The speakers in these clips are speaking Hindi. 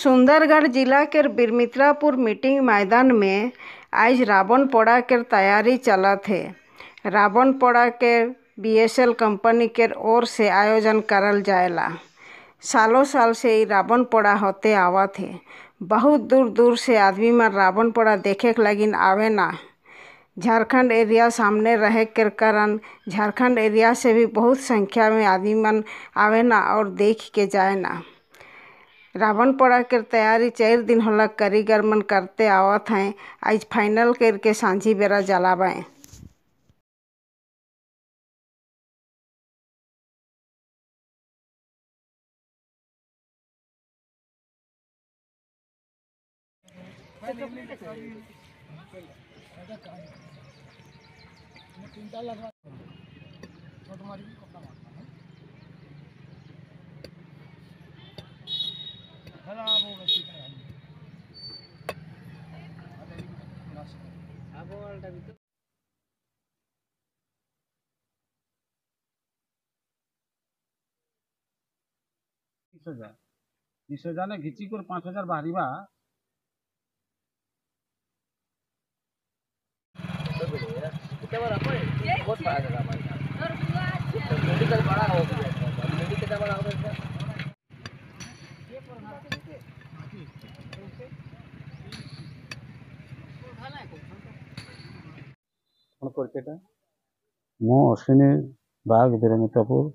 सुंदरगढ़ जिला के बिरमित्रापुर मीटिंग मैदान में आज रावण पोड़ा के तैयारी चलत है। रावण पोड़ा के बीएसएल कंपनी के ओर से आयोजन करल जाएला। सालों साल से ही रावण पोड़ा होते आवत है। बहुत दूर दूर से आदमी मन रावण पोड़ा देखे के लगिन आवे ना। झारखंड एरिया सामने रहे के कारण झारखंड एरिया से भी बहुत संख्या में आदमी मन आवे ना और देख के जाए ना। रावण पोड़ा के तैयारी 4 दिन होला कारीगर मन करते आवत हैं। आज फाइनल करके सांझी बेरा जलावे। विसर्जन घिची कर 5000 बाहरिबा मो अश्विनी बाग बिरमित्रपुर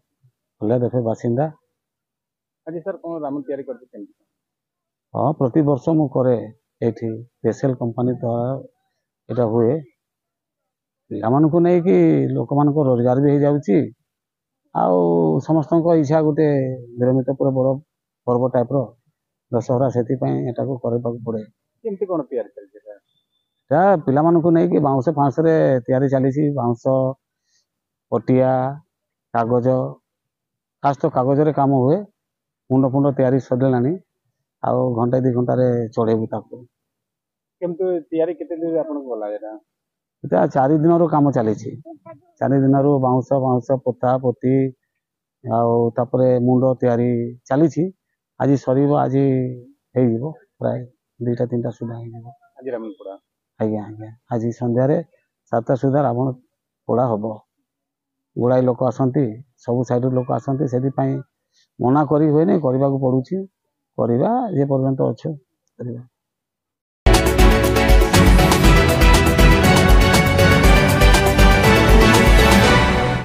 हल्ला देखे बासिंदा। आज सर कौन रावण तैयारी करते? हाँ, प्रति वर्ष मु करे एठी बीएसएल कंपनी द्वारा एटा हुए। पिलामानकु नहीं कि लोक मान को रोजगार भी हो जाउची आउ समस्त को इच्छा गोटे बिरमित्रपुर बड़ पर्व टाइप रो दशहरा सेति पई एटा को करे पाक पड़े। केमती कोन तैयारी करते? ता पिलामानकु नहीं कि बाउंस फांस रे तैयारी चलीसी। बाउंस पटिया कागज खास तो कागज रे काम हुए। मुंड फुंड तैयारी सरलानी आउ घंटे 2 घंटा रे चढ़ेबू ताको। केमती तैयारी केते दिन आपन को बोला एटा? एटा 4 दिन रो काम चली। 4 दिन रो बाउंस बाउंस पोता पोती आउ तापरे मुंड तैयारी चली। आज सरीबो आज हे जीवो प्राय 2टा 3टा सुधा हे जीवो। आज रावण पोड़ा आज्ञा आज्ञा आज संध्या रे 7टा सुधा रावण पोड़ा हबो। गुड़ाई लोक आसंती सब साइड लोक आसंती सेति पई मना करी होय नै करबा को पडुची। करबा जे पर्यंत अच्छे करबा।